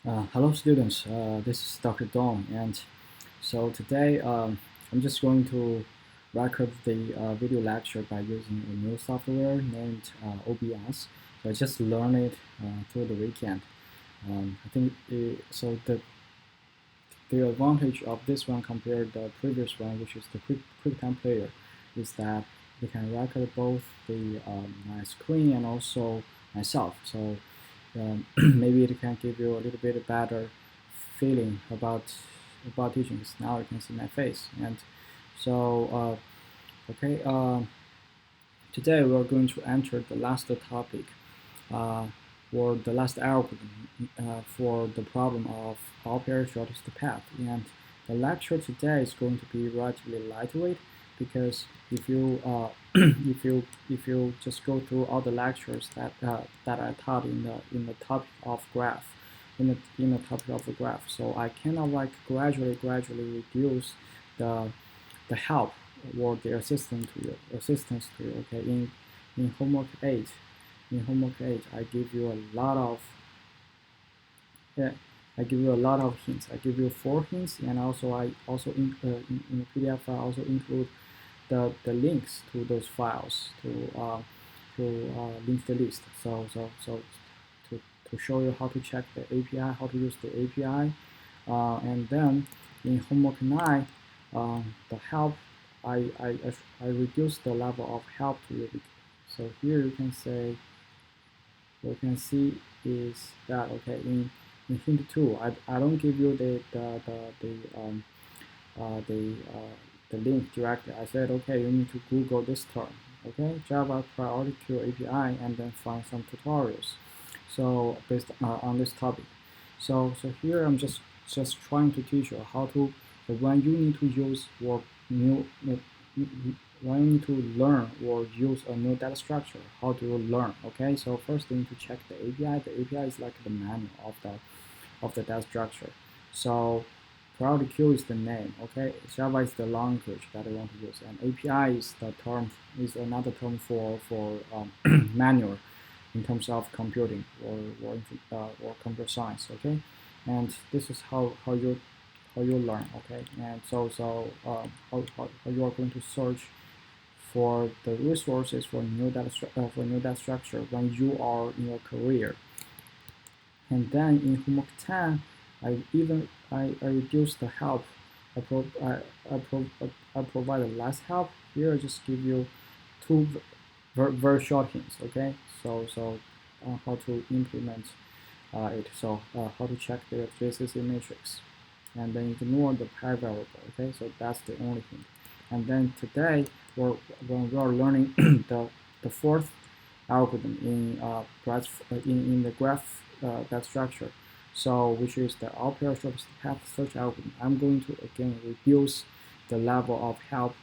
Hello students, this is Dr. Dong, and so today I'm just going to record the video lecture by using a new software named OBS. So I just learned it through the weekend. I think the advantage of this one compared to the previous one, which is the QuickTime Player, is that we can record both my screen and also myself. So maybe it can give you a little bit better feeling about teaching. 'Cause now you can see my face, and so okay. Today we're going to enter the last topic, uh, or the last algorithm for the problem of all pair shortest path. And the lecture today is going to be relatively lightweight because if you if you just go through all the lectures that I taught in the topic of graph, in the topic of the graph, so I cannot like gradually reduce the the help or the assistance to you. Okay, in homework 8, I give you a lot of yeah, I give you a lot of hints. I give you 4 hints, and also I also in the PDF I also include the links to those files to link the list. So to show you how to check the API, how to use the API, and then in homework 9, the help I reduce the level of help to you. So here you can say what you can see is that okay in hint 2 I don't give you the the link directly. I said okay, you need to Google this term, okay, Java priority queue API, and then find some tutorials so based on this topic. So here I'm just trying to teach you how to when you need to use or new when you need to learn or use a new data structure, how do you learn? Okay, so first you need to check the API. The API is like the manual of the data structure. So priority queue is the name. Okay, Java is the language that I want to use, and API is the term is another term for manual in terms of computing or computer science. Okay, and this is how you learn. Okay, and how you are going to search for the resources for new data structure when you are in your career. And then in homework 10, I reduce the help. I, pro, I provide less help. Here I just give you two very short hints. Okay, so how to implement it. So how to check the JCC matrix, and then ignore the pi variable. Okay, so that's the only hint. And then today when we are learning the fourth algorithm in the graph that structure, so which is the all pair shortest path search algorithm. I'm going to again reduce the level of help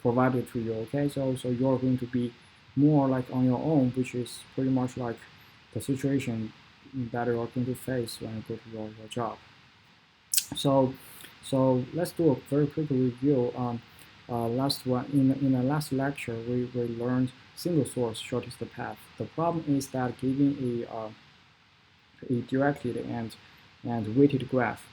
provided to you. Okay, so you're going to be more like on your own, which is pretty much like the situation that you're going to face when you go to your job. So let's do a very quick review on last one. In the last lecture, we learned single source shortest path. The problem is that giving a directed and weighted graph,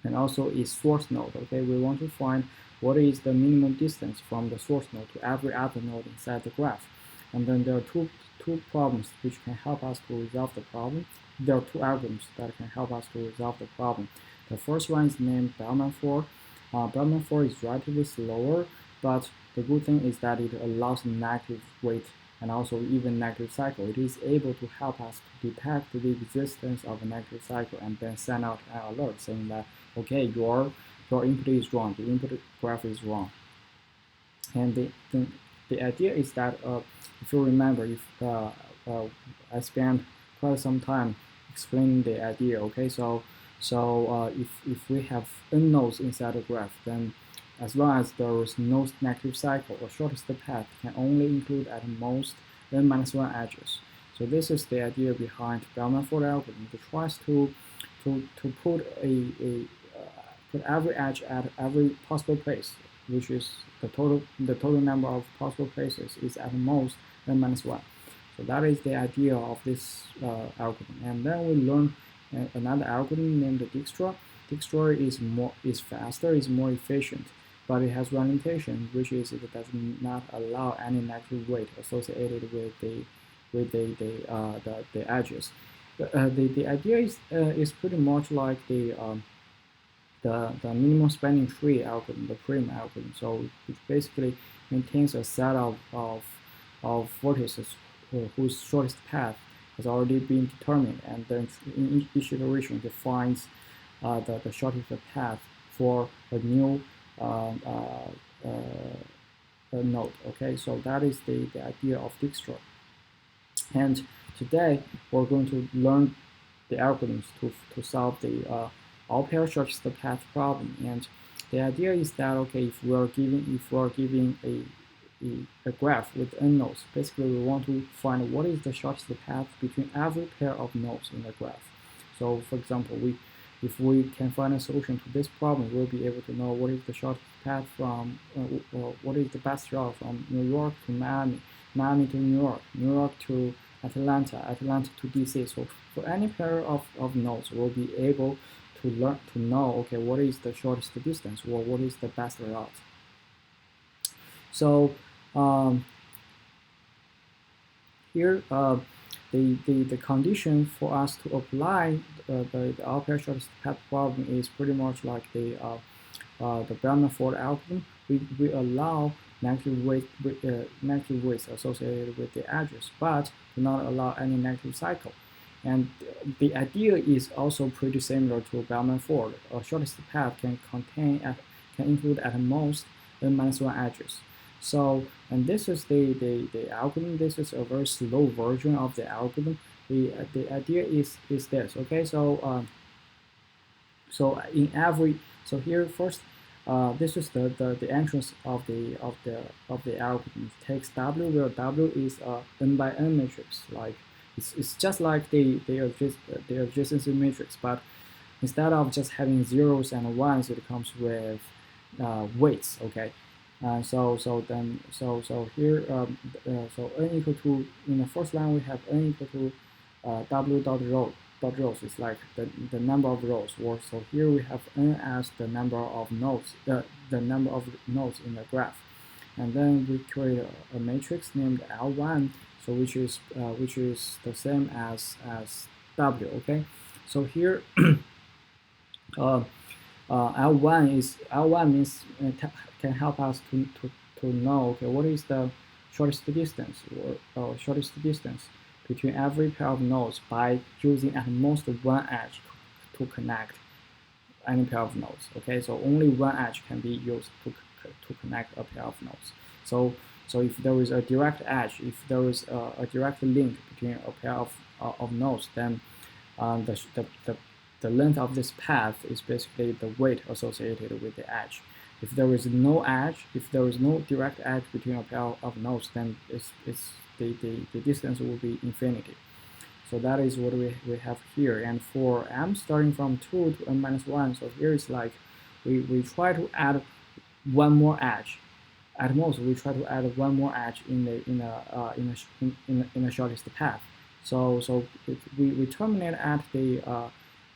and also a source node. Okay, we want to find what is the minimum distance from the source node to every other node inside the graph. And then there are two problems which can help us to resolve the problem. There are two algorithms that can help us to resolve the problem. The first one is named Bellman 4. Bellman 4 is relatively slower, but the good thing is that it allows negative weight and also even negative cycle. It is able to help us to detect the existence of a negative cycle and then send out an alert saying that okay, your input is wrong, the input graph is wrong. And the idea is that if you remember, if I spent quite some time explaining the idea. Okay, so if we have n nodes inside the graph, then as long as there is no negative cycle, the shortest path can only include at most n minus 1 edges. So this is the idea behind Bellman-Ford algorithm. It tries to put every edge at every possible place, which is the total number of possible places is at most n minus 1. So that is the idea of this algorithm. And then we learn another algorithm named Dijkstra. Dijkstra is faster, is more efficient, but it has one limitation, which is it does not allow any negative weight associated with the edges. The idea is pretty much like the minimum spanning tree algorithm, the prim algorithm. So it basically maintains a set of vertices whose shortest path has already been determined, and then in each iteration defines the shortest path for a new node. Okay, so that is the idea of Dijkstra. And today we're going to learn the algorithms to solve the all pair shortest path problem. And the idea is that okay, if we're giving a graph with n nodes, basically we want to find what is the shortest path between every pair of nodes in the graph. So for example, if we can find a solution to this problem, we'll be able to know what is the shortest path from what is the best route from New York to Miami, Miami to New York, New York to Atlanta, Atlanta to DC. So for any pair of nodes, we'll be able to know, okay, what is the shortest distance, or what is the best route. So here the condition for us to apply the all pair shortest path problem is pretty much like the Bellman-Ford algorithm. We allow negative weights associated with the edges, but do not allow any negative cycle. And the idea is also pretty similar to Bellman-Ford. A shortest path can include at most n-1 edges. So, and this is the algorithm. This is a very slow version of the algorithm. The idea is this. Okay, so so here first, this is the entrance of the algorithm. It takes W, where W is a n by n matrix. Like it's just like the adjacency matrix, but instead of just having zeros and ones, it comes with weights. Okay. So here so n equal to, in the first line we have n equal to w dot rows is like the number of rows. Or so here we have n as the number of nodes, the number of nodes in the graph, and then we create a matrix named L1, so which is the same as W. Okay, so here L1 means can help us to know, okay, what is the shortest distance or shortest distance between every pair of nodes by using at most one edge to connect any pair of nodes. Okay, so only one edge can be used to connect a pair of nodes. So if there is a direct edge, if there is a direct link between a pair of nodes, then the length of this path is basically the weight associated with the edge. If there is no edge, if there is no direct edge between a pair of nodes, then the distance will be infinity. So that is what we have here. And for m starting from 2 to n-1, so here is like we try to add one more edge. At most, we try to add one more edge in the shortest path. So we terminate at the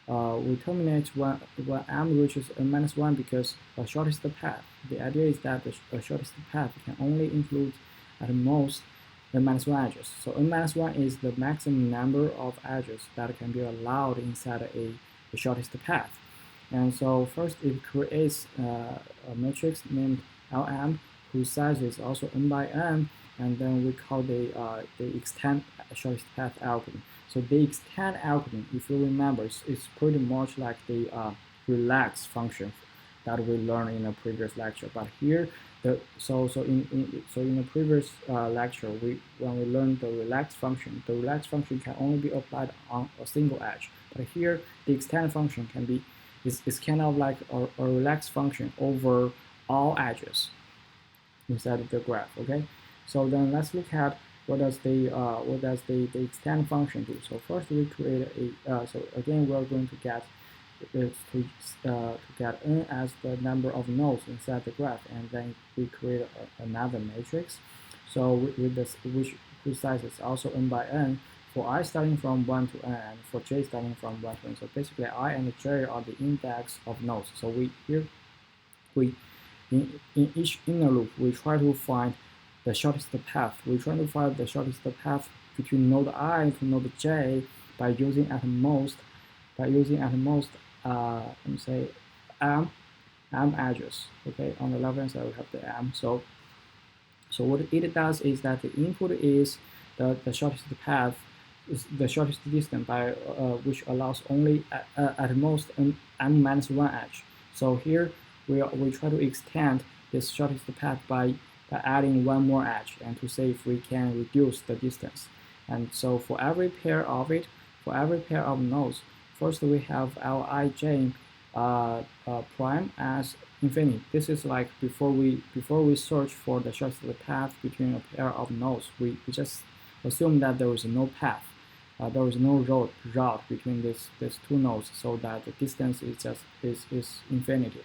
we terminate when m reaches n-1 because the shortest path. The idea is that the shortest path can only include at most n-1 edges. So n-1 is the maximum number of edges that can be allowed inside a shortest path. And so first it creates a matrix named Lm, whose size is also n by n, and then we call the extend shortest path algorithm. So the extend algorithm, if you remember, it's pretty much like the relax function that we learned in a previous lecture. But here, in the previous lecture, when we learned the relax function can only be applied on a single edge. But here, the extend function is kind of like a relax function over all edges inside of the graph. Okay, so then let's look at what does the extend function do. So first we create so again we're going to get n as the number of nodes inside the graph, and then we create another matrix. So with this whose size is also n by n for I starting from 1 to n, and for j starting from 1 to n. So basically, I and j are the index of nodes. So we in each inner loop, we try to find the shortest path. We try to find the shortest path between node I to node j by using at most let me say m edges. Okay, on the left hand side we have the m. So what it does is that the input is the shortest path, is the shortest distance by which allows only at most m minus 1 edge. So here we try to extend this shortest path by adding one more edge, and to see if we can reduce the distance. And so for every pair of nodes, first we have Lij prime as infinity. This is like before we search for the shortest path between a pair of nodes, we just assume that there is no path, there is no route between these two nodes, so that the distance is infinity.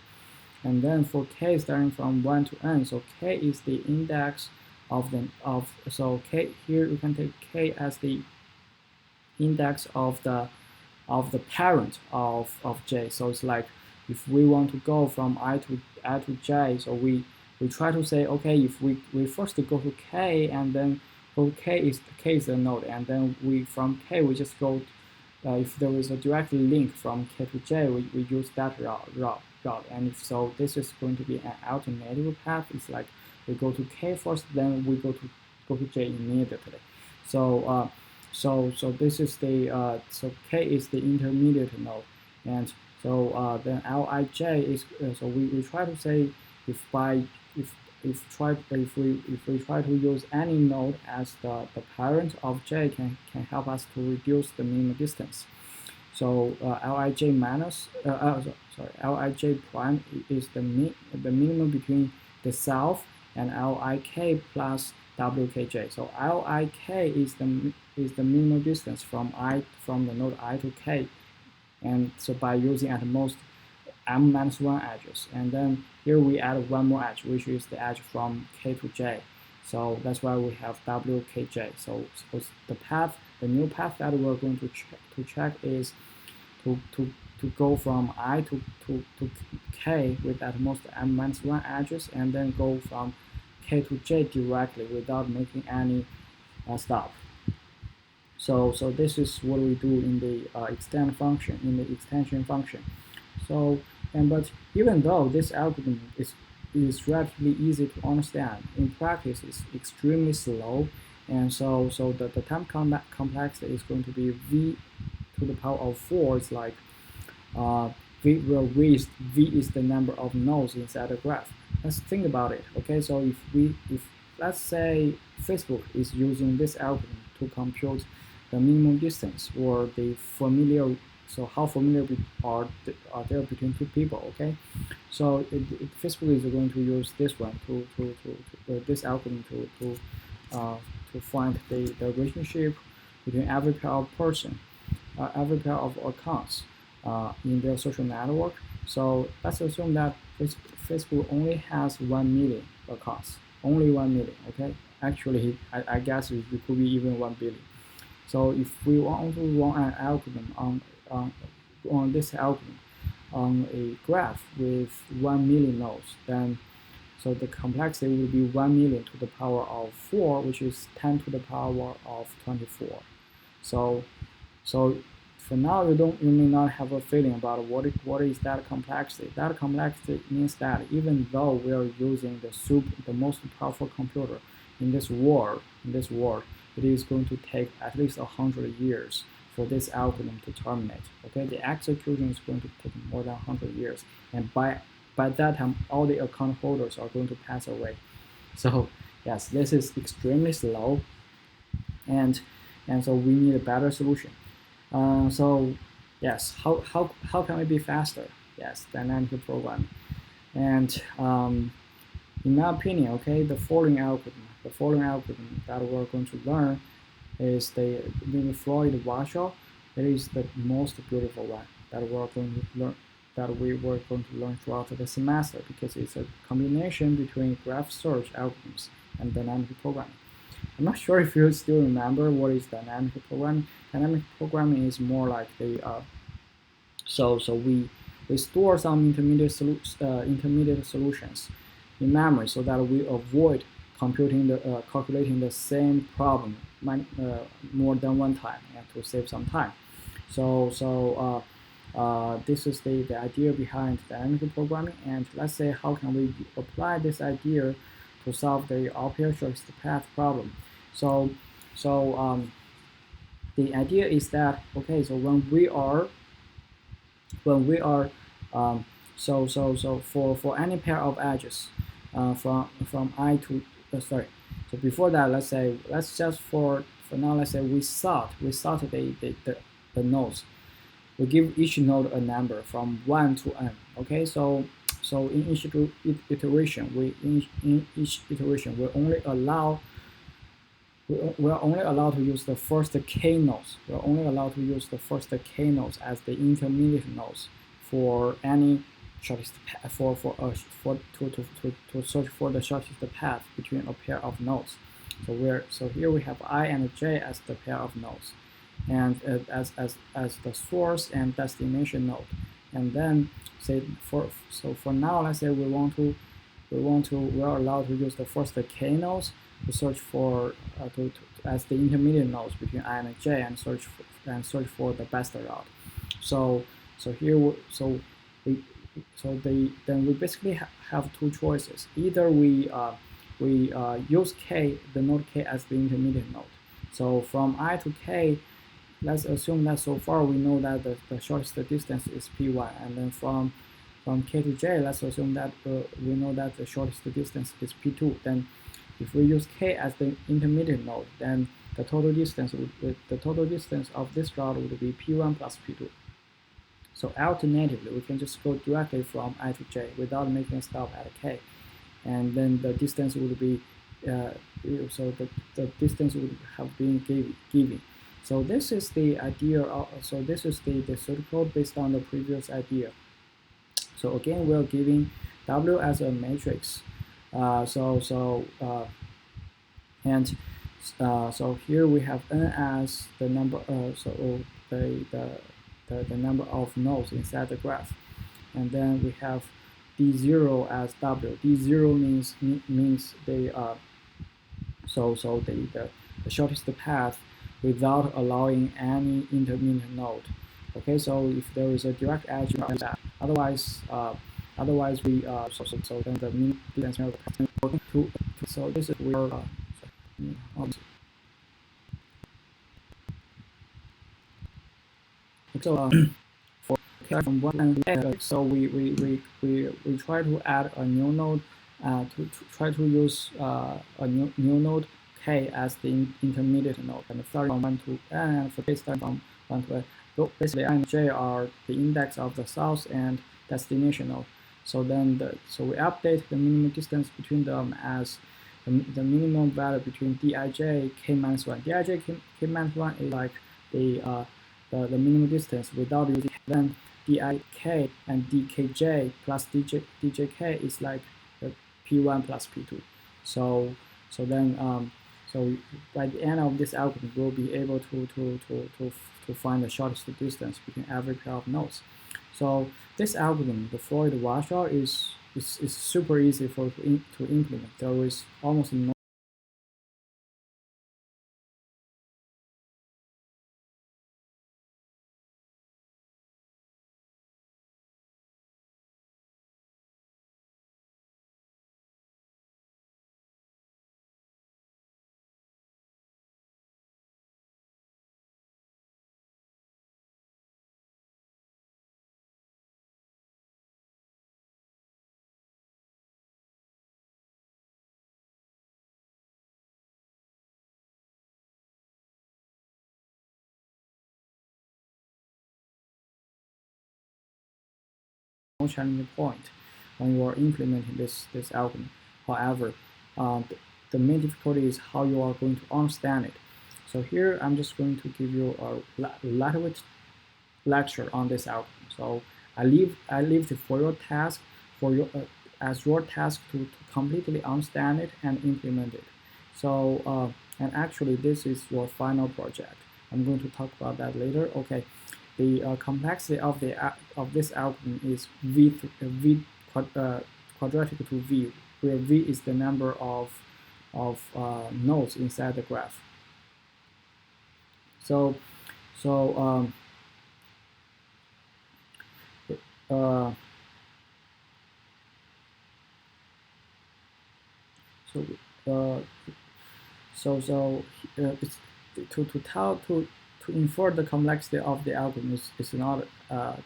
And then for k starting from 1 to n, so k is the index so k here we can take k as the index of the parent of j. So it's like if we want to go from I to j, so we try to say, okay, if we first go to k, and then k is the node, and then from k we just go if there is a direct link from k to j, we use that route. And if so, this is going to be an alternative path. It's like we go to k first, then we go to j immediately. So so this is the so k is the intermediate node, and so then Lij is so we try to say if we try to use any node as the parent of j can help us to reduce the minimum distance. So Lij minus Lij prime is the minimum between the self and Lik plus Wkj. So Lik is the minimum distance from the node I to k, and so by using at most m minus 1 edges, and then here we add one more edge, which is the edge from k to j. So that's why we have Wkj. So the new path that we're going to check is to go from I to k with at most m minus 1 edges, and then go from k to j directly without making any stop. So this is what we do in the extend function, in the extension function. So but even though this algorithm is relatively easy to understand, in practice it's extremely slow, and so the time complexity is going to be v to the power of 4. It's like v is the number of nodes inside a graph. Let's think about it. Okay, so if let's say Facebook is using this algorithm to compute the minimum distance, or the familiar, so how familiar are there between two people. Okay, so Facebook is going to use this one this algorithm to find the relationship between every pair of every pair of accounts in their social network. So let's assume that Facebook only has 1 million accounts, only 1 million. Okay, actually I guess it could be even 1 billion. So if we want to run an algorithm on this algorithm on a graph with 1 million nodes, then so the complexity will be 1 million to the power of 4, which is 10 to the power of 24. So for now, you may not have a feeling about what is that complexity. That complexity means that even though we are using the most powerful computer in this world, it is going to take at least 100 years for this algorithm to terminate. Okay, the execution is going to take more than 100 years, and by that time, all the account holders are going to pass away. So yes, this is extremely slow, and so we need a better solution. So yes, how can we be faster? Yes, dynamic programming. And in my opinion, okay, the following algorithm that we're going to learn is the Floyd-Warshall. It is the most beautiful one that we're going to learn, that we were going to learn throughout the semester, because it's a combination between graph search algorithms and dynamic programming. I'm not sure if you still remember what is dynamic programming. Dynamic programming is more like the so we store some intermediate solutions in memory so that we avoid calculating the same problem more than one time, and to save some time. This is the idea behind dynamic programming. And let's say, how can we apply this idea to solve the RPL shortest path problem? So so the idea is that, okay, so when we are for any pair of edges from I to sorry. So before that, let's just for now, let's say we sort the nodes. We give each node a number from 1 to n. Okay, so in each iteration, in each iteration we're only allowed to use the first k nodes. We're only allowed to use the first k nodes as the intermediate nodes for any shortest path, to search for the shortest path between a pair of nodes. So here we have I and j as the pair of nodes, and as the source and destination node. And then for now, let's say we're allowed to use the first k nodes to search for as the intermediate nodes between I and j, and search for the best route. So here then we basically have two choices. Either we use the node k as the intermediate node. So from I to k, let's assume that so far we know that the shortest distance is p1, and then from k to j, let's assume that we know that the shortest distance is p2. Then if we use k as the intermediate node, then the total distance of this route would be p1 plus p2. So alternatively, we can just go directly from I to j without making a stop at k, and then the distance would be so the distance would have been given. So this is the idea. So this is the pseudocode based on the previous idea. So again, we're giving W as a matrix. So here we have n as the number. The number of nodes inside the graph, and then we have d0 as W. D0 means the shortest path without allowing any intermediate node. Okay, so if there is a direct edge, otherwise we then the mean distance to so this is where for from one so we try to add a new node to try to use a new node k as the intermediate node, and starting from 1 to n, and for this starting from 1 to n. So basically I and j are the index of the source and destination node. So then we update the minimum distance between them as the minimum value between dij k minus 1. Dij k minus 1 is like the minimum distance without using. Then dik and dkj plus djk is like the p1 plus p2. So then so by the end of this algorithm, we'll be able to find the shortest distance between every pair of nodes. So this algorithm, the Floyd washout, is super easy to implement. There is almost no challenging point when you are implementing this algorithm. However, the main difficulty is how you are going to understand it. So here I'm just going to give you a lightweight lecture on this algorithm. So I leave it for your task, as your task to completely understand it and implement it. So and actually this is your final project. I'm going to talk about that later. Okay, the complexity of this algorithm is quadratic to v, where v is the number of nodes inside the graph. So so uh, so uh, it's to infer the complexity of the algorithm is not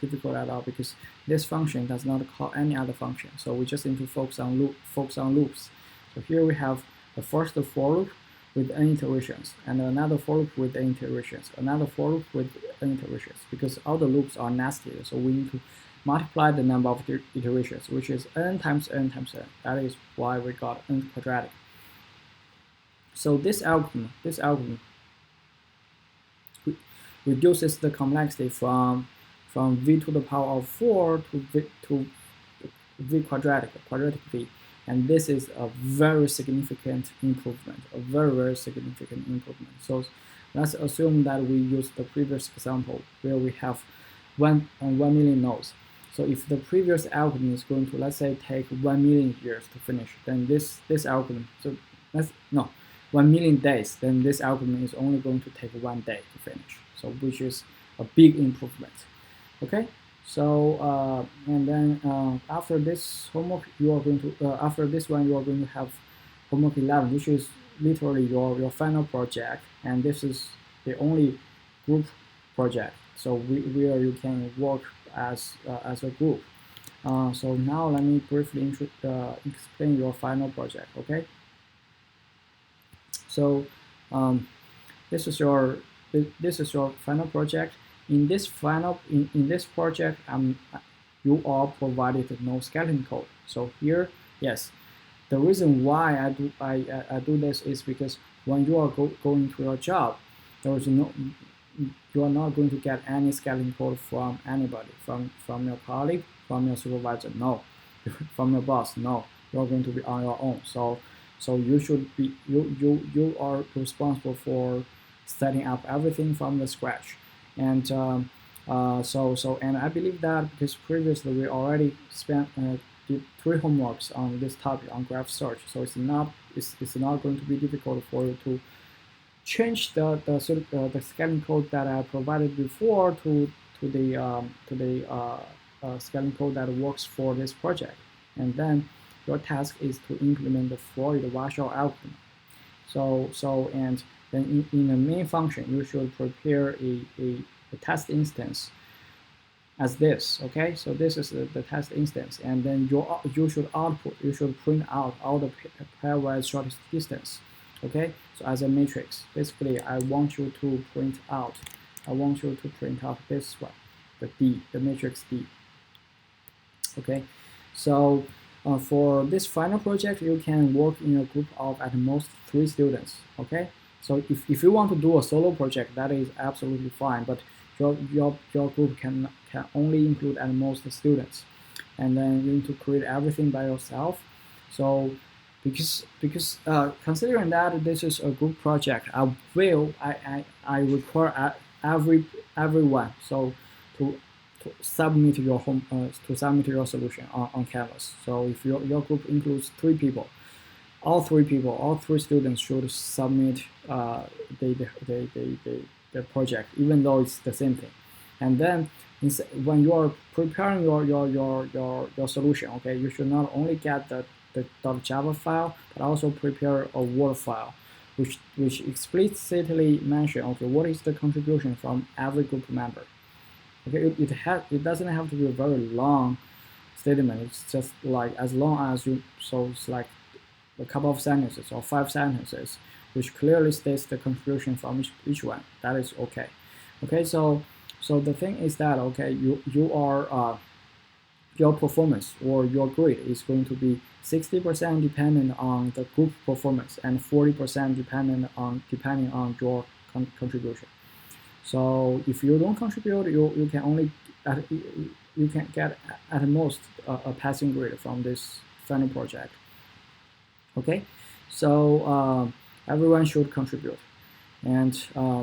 difficult at all, because this function does not call any other function. So we just need to focus on loops. So here we have the first for loop with n iterations, and another for loop with n iterations, another for loop with n iterations, because all the loops are nested. So we need to multiply the number of iterations, which is n times n times n. That is why we got n quadratic. So this algorithm reduces the complexity from v to the power of 4 to v quadratic v, and this is a very significant improvement, very significant improvement. So let's assume that we use the previous example where we have 1 million nodes. So if the previous algorithm is going to, let's say, take 1 million years to finish, then this algorithm, so let's no 1 million days, then this algorithm is only going to take 1 day to finish. So which is a big improvement. Okay, so and then after this homework, you are going to after this one you are going to have homework 11, which is literally your final project, and this is the only group project. So where you can work as a group. So now let me briefly explain your final project. Okay. So this is your final project. In this project, you are provided no skeleton code. So here, yes, the reason why I do this is because when you are going to your job, there is you are not going to get any skeleton code from anybody, from your colleague, from your supervisor, no, from your boss, no. You are going to be on your own. So you should be you are responsible for setting up everything from the scratch, and and I believe that because previously we already did 3 homeworks on this topic on graph search, so it's not going to be difficult for you to change the skeleton code that I provided before to the skeleton code that works for this project, and then your task is to implement the Freud-Warshall algorithm. And then in the main function, you should prepare a test instance as this. Okay, so this is the test instance, and then you should print out all the pairwise shortest distance. Okay, so as a matrix, basically I want you to print out this one, the matrix D. Okay, so for this final project, you can work in a group of at most 3 students. Okay, so if you want to do a solo project, that is absolutely fine, but your group can only include at most students, and then you need to create everything by yourself. So because considering that this is a group project, I require everyone so to submit your solution on Canvas. So if your group includes 3 people, all 3 students should submit the project, even though it's the same thing. And then when you are preparing your solution, okay, you should not only get the .java file, but also prepare a Word file, which explicitly mention, okay, what is the contribution from every group member. Okay, it doesn't have to be a very long statement. It's just like as long as it's like a couple of sentences or 5 sentences, which clearly states the contribution from each one. That is okay. Okay, so the thing is that, okay, you are your performance or your grade is going to be 60% dependent on the group performance and 40% depending on your contribution. So if you don't contribute, you can get at most a passing grade from this final project. Okay, so everyone should contribute. And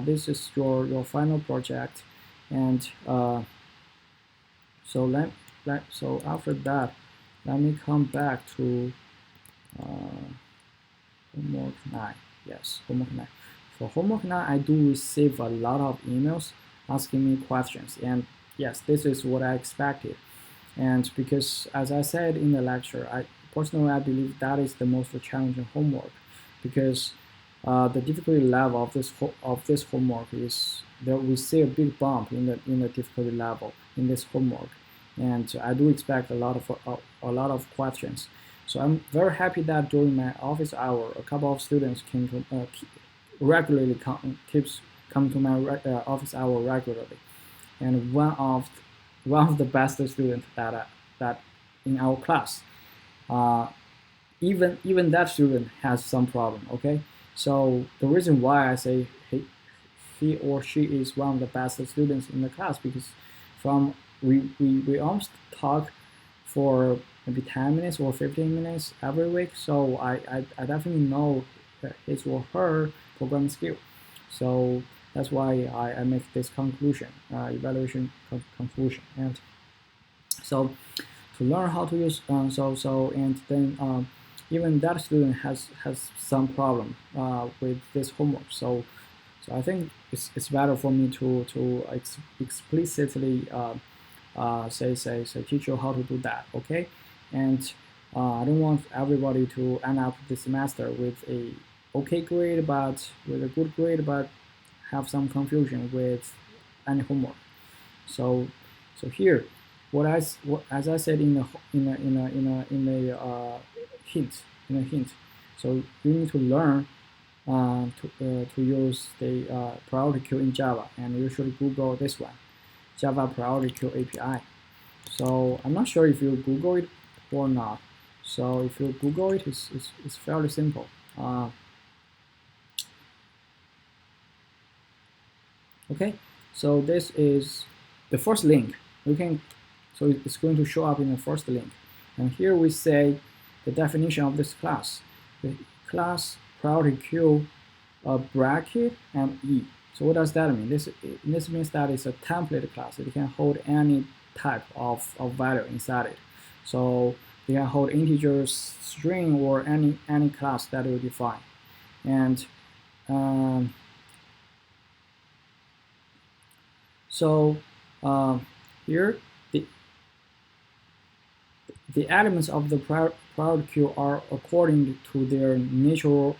this is your final project. And so after that, let me come back to homework 9. Yes, homework 9. For homework 9, I do receive a lot of emails asking me questions, and yes, this is what I expected. And because, as I said in the lecture, I believe that is the most challenging homework, because the difficulty level of this homework is that we see a big bump in the difficulty level in this homework, and I do expect a lot of questions. So I'm very happy that during my office hour, a couple of students came to regularly come to my office hour regularly, and one of the best students that in our class, uh, even that student has some problem. Okay, so the reason why I say he or she is one of the best students in the class, because from we almost talk for maybe 10 minutes or 15 minutes every week, so I definitely know his or her programming skill. So that's why I make this conclusion, evaluation conclusion. And so to learn how to use, and then even that student has some problem with this homework. So I think it's better for me to explicitly say teach you how to do that. Okay, and I don't want everybody to end up this semester with a okay grade, but with a good grade, but have some confusion with any homework. So here, as I said in a hint. So you need to learn to use the priority queue in Java, and you should Google this one, Java priority queue API. So I'm not sure if you Google it or not. So if you Google it, it's fairly simple. Okay, so this is the first link. So it's going to show up in the first link. And here we say the definition of this class. The class priority queue bracket and E. So what does that mean? This means that it's a template class. It can hold any type of value inside it. So it can hold integers, string, or any class that you define. And so here the elements of the priority queue are according to their natural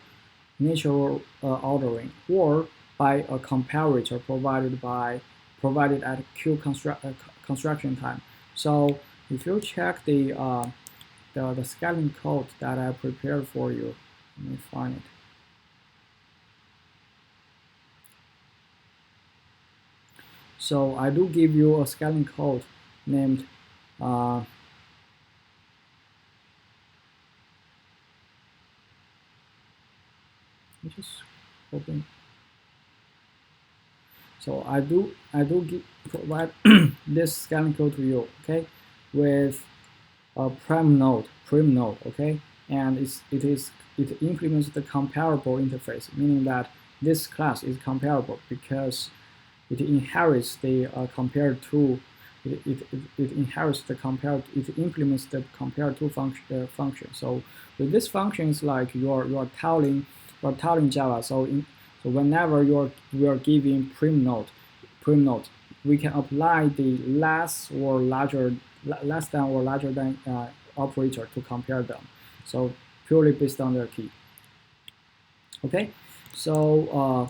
ordering, or by a comparator provided at queue construction time. So if you check the scaling code that I prepared for you, let me find it. So I do give you a scaling code named just open. So I do provide this scaling code to you, okay, with a prim node, okay, and it implements the comparable interface, meaning that this class is comparable because it inherits the compared to. It inherits the compared. It implements the compared to function. So with this function, it's like you're telling Java. So whenever we are giving prim node, we can apply the less than or larger than operator to compare them. So purely based on their key. Okay, so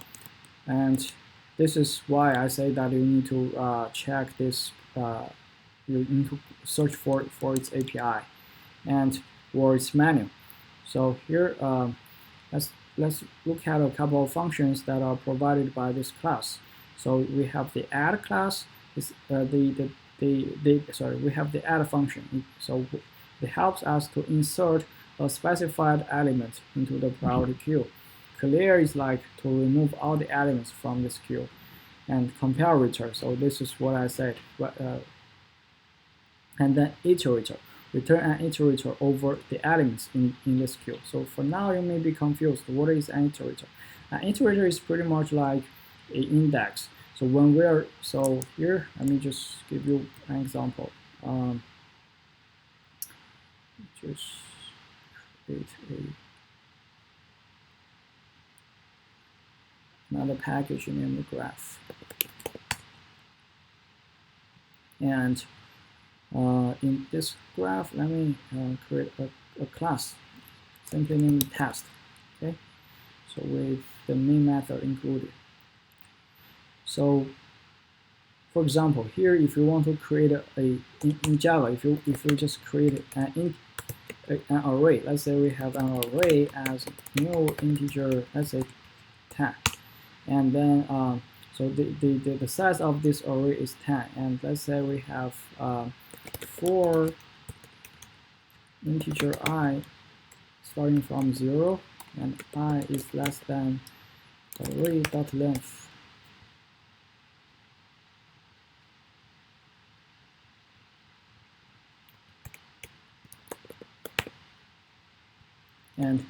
and this is why I say that you need to check this. You need to search for its API and or its menu. So here, let's look at a couple of functions that are provided by this class. So we have the add class. We have the add function. So it helps us to insert a specified element into the priority queue. Clear is like to remove all the elements from this queue. And comparator, so this is what I said. And then iterator. return an iterator over the elements in this queue. So for now, you may be confused. What is an iterator? An iterator is pretty much like an index. So when we're, so here, let me just give you an example. Just create another package named the graph. And in this graph, let me create a class simply named test. Okay, so with the main method included. So, for example, here if you want to create in Java, if you just create an array, let's say we have an array as new integer, let's say 10, and then so the size of this array is 10, and let's say we have 4 integer I starting from 0, and I is less than array.length. And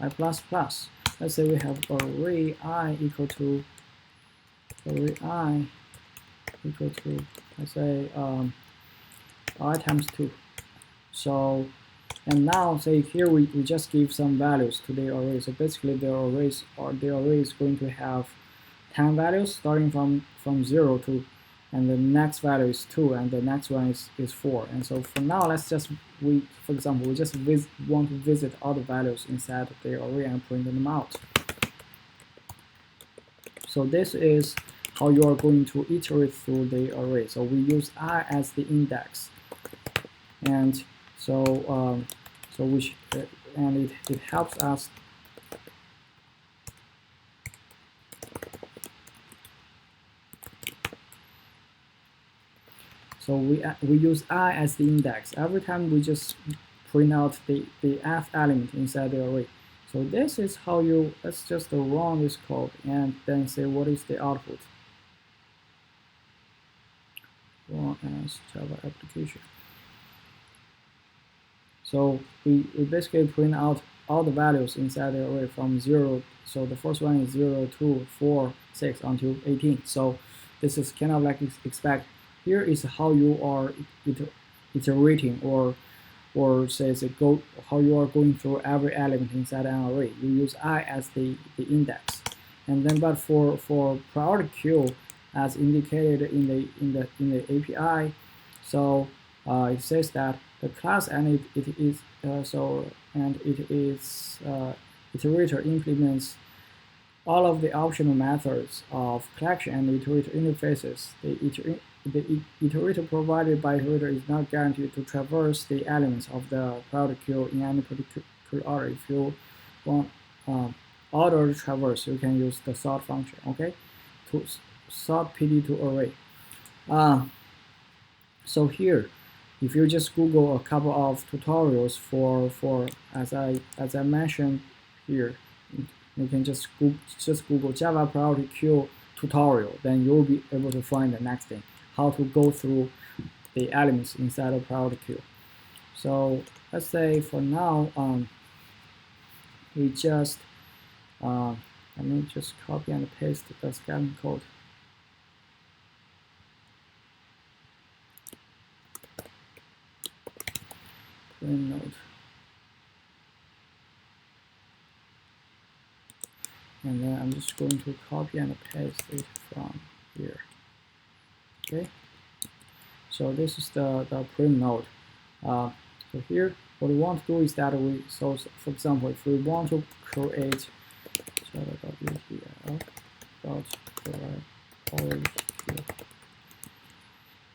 I plus plus. Let's say we have array I equal to let's say I times 2. So, and now say here we just give some values to the array. So basically the array is going to have 10 values starting from 0 to, and the next value is 2, and the next one is 4. And so for now, let's just, for example, we just want to visit all the values inside the array and print them out. So this is how you are going to iterate through the array. So we use I as the index, and so and it helps us. So we use I as the index. Every time we just print out the f element inside the array. So this is how you, let's just run this code and then say what is the output. Run as Java application. So we basically print out all the values inside the array from 0. So the first one is 0, 2, 4, 6 until 18. So this is kind of like expect. Here is how you are iterating or say how you are going through every element inside an array. You use I as the index, and then but for priority queue as indicated in the API, so it says that the class and it is iterator implements all of the optional methods of collection and iterator interfaces. The iterator provided by iterator is not guaranteed to traverse the elements of the priority queue in any particular order. If you want order traverse, you can use the sort function, okay, to sort PD to array. So here, if you just Google a couple of tutorials for as I mentioned here, you can just Google Java priority queue tutorial, then you'll be able to find the next thing, how to go through the elements inside of priority queue. So let's say for now, we just let me just copy and paste the scaling code. Node. And then I'm just going to copy and paste it from here. Okay, so this is the print node. So here, what we want to do is that so for example, if we want to create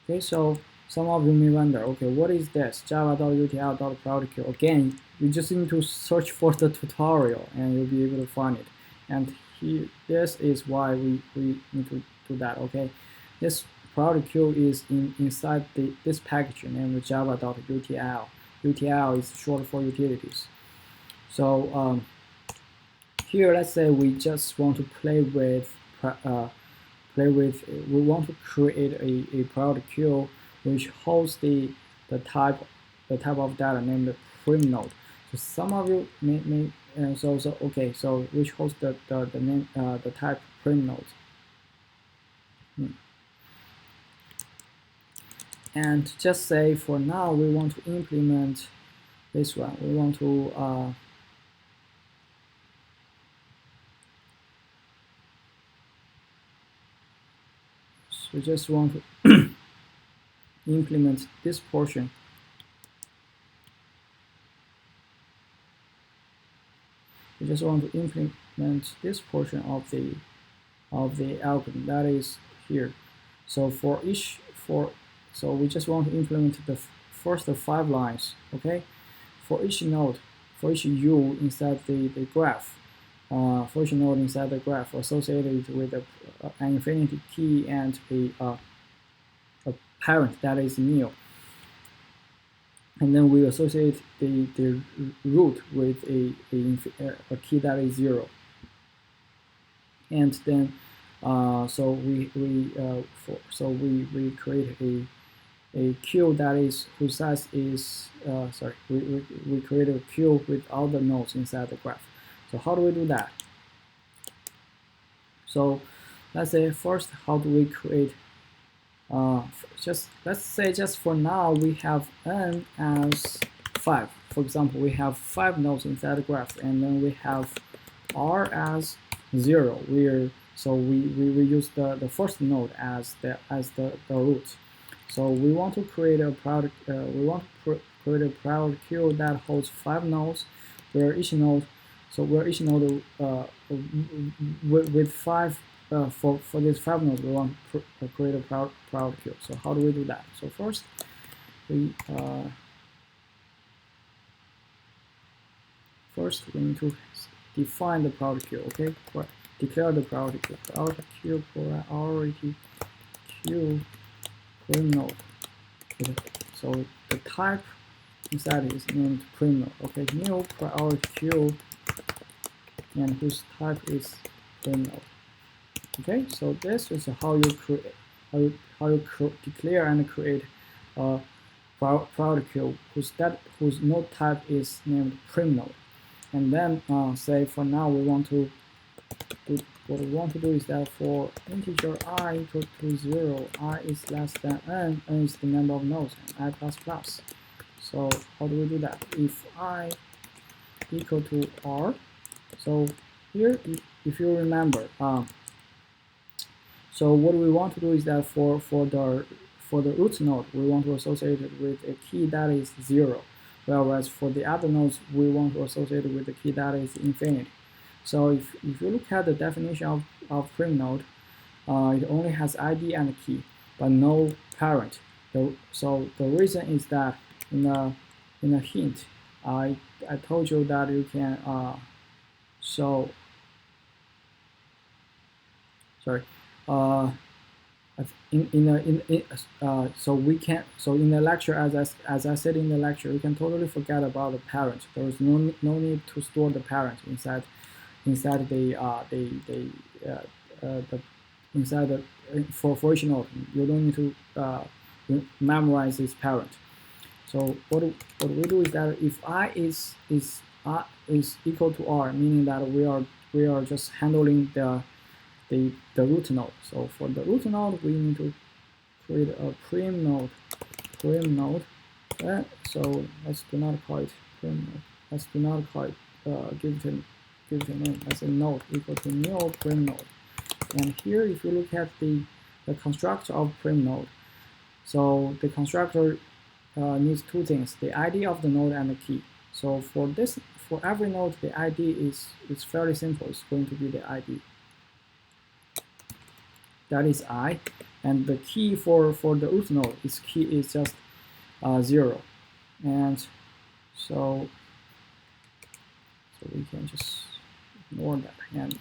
okay, so some of you may wonder, okay, what is this? Java.utl.priority. Again, you just need to search for the tutorial and you'll be able to find it. And here, this is why we need to do that, okay? This priority queue is inside this package named java.utl. UTL is short for utilities. So here, let's say we just want to we want to create a priority queue which holds the type the type of data named prim node. So some of you may okay. So which holds the name the type prim node. And just say for now we want to implement this one. We want to so we just want to implement this portion. We just want to implement this portion of the algorithm that is here. So so we just want to implement the first 5 lines, okay? For each node, for each U inside the graph, for each node inside the graph associated with an infinity key and a parent that is nil. And then we associate the root with a key that is 0. And then so we create a queue that is whose size is we create a queue with all the nodes inside the graph. So how do we do that? So let's say first, how do we create let's say just for now we have n as 5. For example, we have 5 nodes inside the graph, and then we have r as 0. So we use the first node as the root. So we want to create a product. Create a product queue that holds 5 nodes, where each node with 5 for these 5 nodes, we want to create a product queue. So how do we do that? So first, we need to define the product queue. Okay, declare the product queue. Product queue priority queue prim node. Okay. So the type inside is named prim node. Okay, new priority queue, and whose type is prim node. Okay, so this is how you create, declare and create a product queue whose node type is named prim node. And then say for now we want to do, what we want to do is that for integer I equal to 0, I is less than n is the number of nodes, and I++. So how do we do that? If I equal to r, so here if you remember, so what we want to do is that for the root node, we want to associate it with a key that is 0, whereas for the other nodes, we want to associate it with a key that is infinity. So if you look at the definition of prim node, it only has ID and key, but no parent. So the reason is that in a hint, I told you that you can so in the lecture, as I said in the lecture, you can totally forget about the parent. There is no need to store the parent inside for each node. You don't need to memorize this parent. So what we do is that if I is equal to r, meaning that we are just handling the root node. So for the root node, we need to create a prim node. So let's do not call it prim node. Let's do not call it give it a name. Let's say node equal to new prim node. And here, if you look at the constructor of prim node, so the constructor needs 2 things: the ID of the node and the key. So for every node, the ID is fairly simple. It's going to be the ID. That is I, and the key for the root node is just 0, and so we can just ignore that, and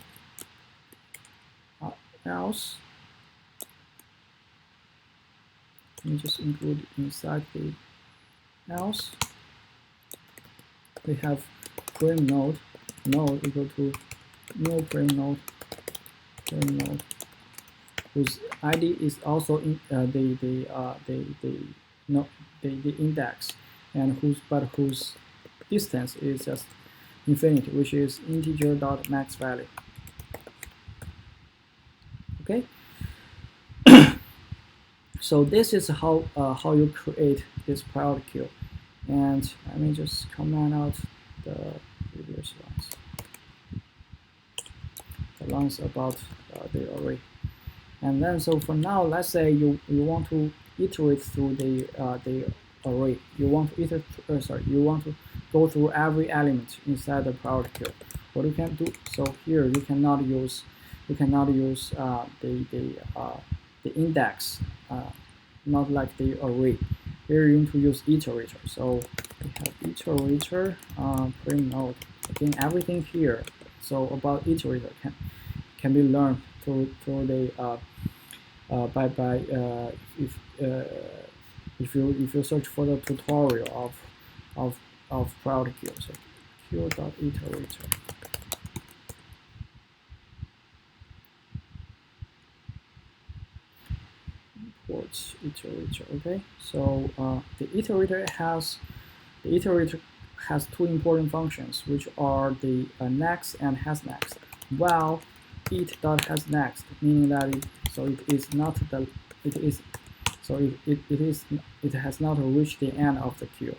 else let me just include inside the else. We have prim node equal to new prim node, whose ID is also in the index, and whose distance is just infinity, which is integer dot max value. Okay, so this is how you create this priority queue. And let me just comment out the previous lines about the array. And then, so for now, let's say you want to iterate through the array. You want to you want to go through every element inside the priority queue. What you can do? So here you cannot use the index, not like the array. Here you need to use iterator. So we have iterator print node. Again, everything here. So about iterator can be learned through the if you search for the tutorial of priority queue. So queue.iterator. Imports iterator. Okay, so the iterator has two important functions, which are the next and has next. While it.hasNext, meaning that it has not reached the end of the queue.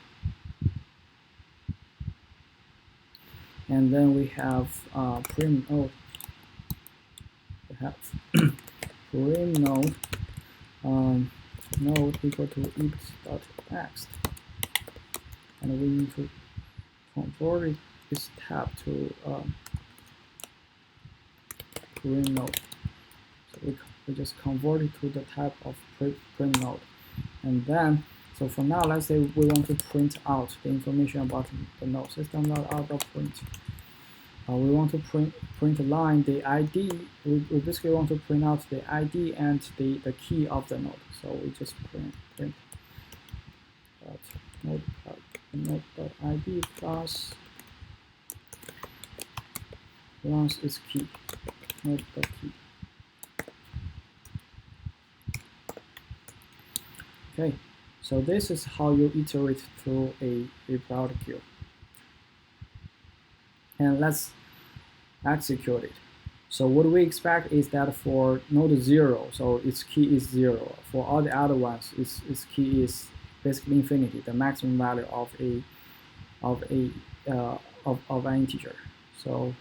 And then we have prim node. We have prim node node equal to it.next, and we need to convert this tab to prim node. So we just convert it to the type of print node. And then, so for now, let's say we want to print out the information about the node. System.out.print. We want to print a line, the ID. We basically want to print out the ID and the key of the node. So we just print node.id plus its key, node.key. Okay, so this is how you iterate through a priority queue. And let's execute it. So what we expect is that for node 0, so its key is 0. For all the other ones, its key is basically infinity, the maximum value of an integer. So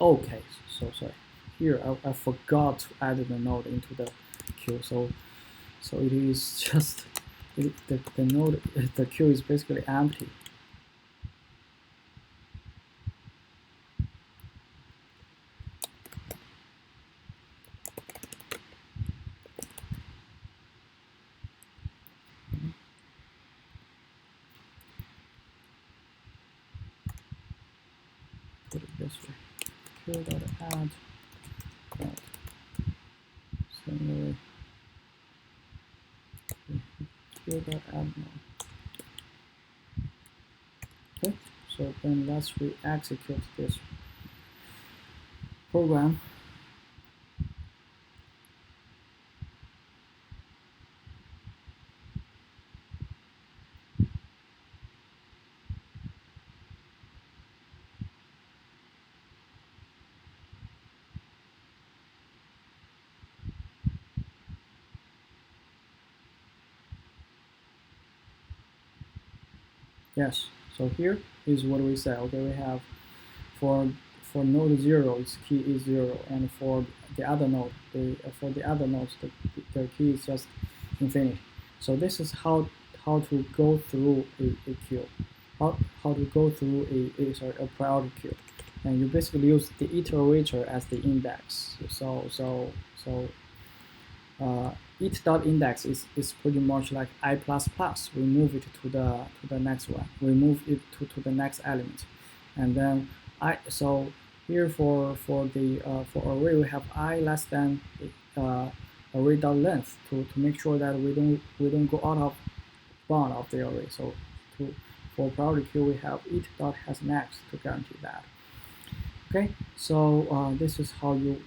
okay, so sorry. Here I forgot to add the node into the queue. So it is just the node, the queue is basically empty. Put it this way. Queue.add node. Similarly, queue.add node. Okay, so then let's re-execute this program. Yes, so here is what we say. Okay, we have for node 0, its key is 0, and for the other node, the key is just infinity. So this is how to go through a queue, how to go through a priority queue, and you basically use the iterator as the index. So it.index is pretty much like I++. We move it to the next one. We move it to the next element, and then so here for array we have I less than array.length to make sure that we don't go out of bound of the array. So for priority queue we have it.hasNext to guarantee that. Okay, so this is how you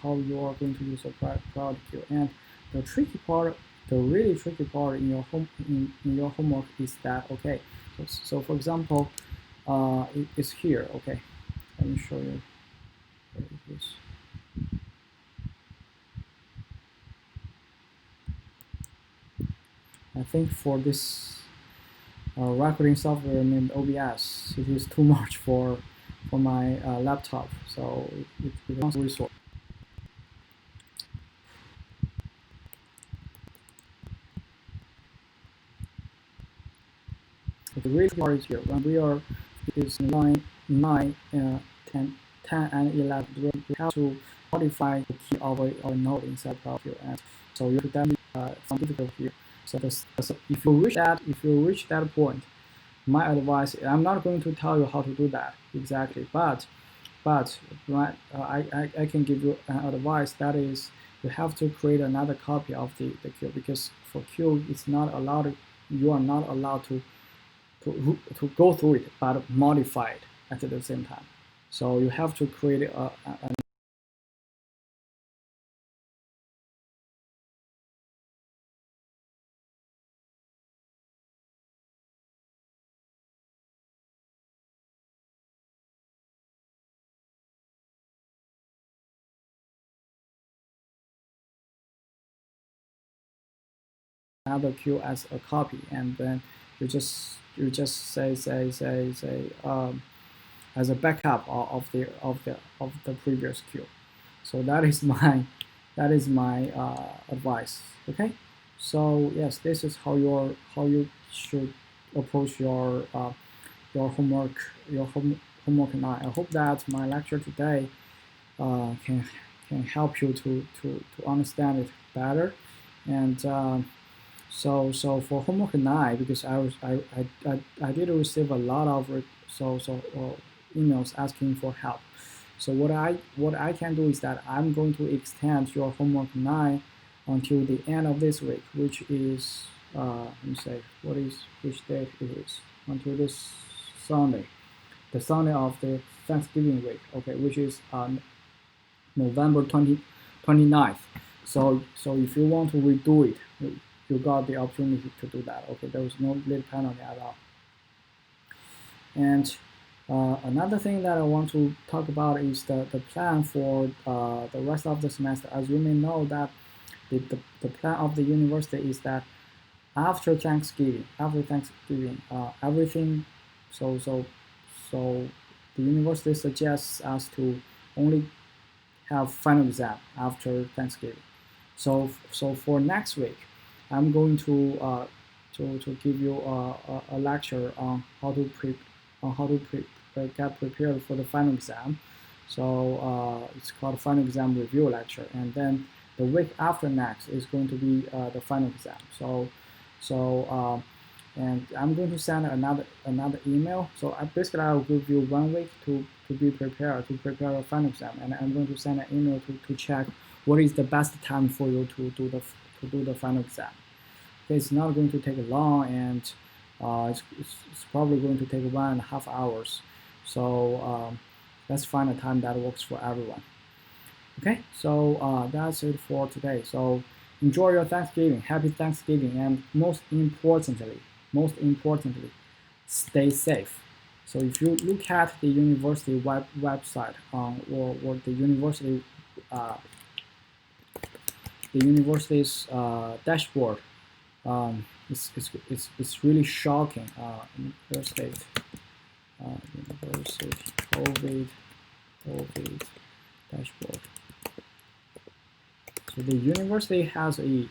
are going to use a priority queue. And the tricky part, the really tricky part in your homework is that, okay, so for example, it's here. Okay, let me show you where it is. I think for this recording software named OBS, it is too much for my laptop, so it wants resource. The real part is here. When we are is line 9, 10, and 11, we have to modify the key of a node inside of here, and so you have to some difficulty here. So if you reach that point, my advice, I'm not going to tell you how to do that exactly, but right, I can give you an advice, that is you have to create another copy of the queue, because for queue it's not allowed, you are not allowed to go through it but modify it at the same time. So you have to create another queue as a copy, and then you just say as a backup of the previous queue. So that is my advice. Okay, so yes, this is how you should approach your homework homework now. I hope that my lecture today can help you to understand it better. And so for homework 9, because I did receive a lot of emails asking for help. So what I can do is that I'm going to extend your homework 9 until the end of this week, which is let me say which date it is, until this Sunday, the Sunday of the Thanksgiving week. Okay, which is November 29th. So if you want to redo it, you got the opportunity to do that. Okay, there was no late penalty at all. And another thing that I want to talk about is the plan for the rest of the semester. As you may know, that the plan of the university is that after Thanksgiving, everything, so the university suggests us to only have final exam after Thanksgiving. So for next week, I'm going to give you a lecture on how to get prepared for the final exam. So it's called final exam review lecture, and then the week after next is going to be the final exam. And I'm going to send another email. So basically I will give you 1 week to be prepared, to prepare a final exam, and I'm going to send an email to check what is the best time for you to do the final exam. Okay, it's not going to take long, and it's probably going to take 1.5 hours. So let's find a time that works for everyone. Okay, so that's it for today. So enjoy your Thanksgiving, happy Thanksgiving, and most importantly, stay safe. So if you look at the university website or the university's dashboard, it's really shocking. University COVID dashboard. So the university has a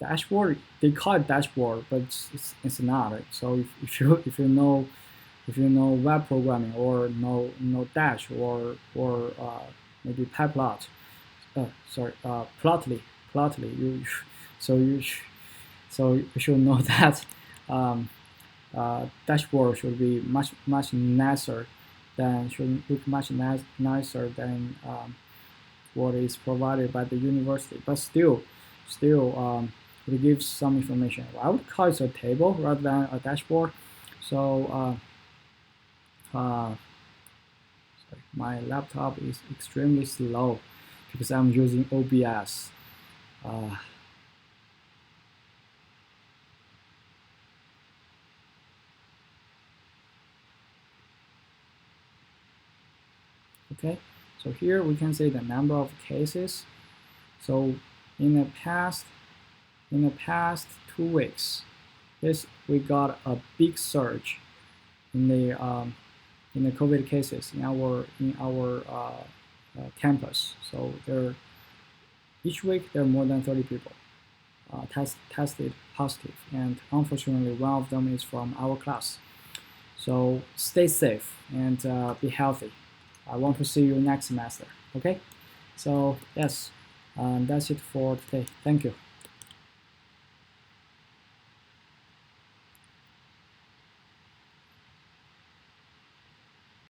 dashboard. They call it dashboard, but it's not. Right? So if you know web programming, or know Dash, or maybe Plotly. correctly, so you should know that dashboard should be much nicer should look much nicer than what is provided by the university. But still it gives some information. I would call it a table rather than a dashboard. So sorry, my laptop is extremely slow because I'm using OBS. Okay, so here we can see the number of cases. So in the past 2 weeks, we got a big surge in the COVID cases in our campus. So each week there are more than 30 people tested positive, and unfortunately one of them is from our class. So stay safe and be healthy. I want to see you next semester. Okay, so yes, that's it for today. Thank you.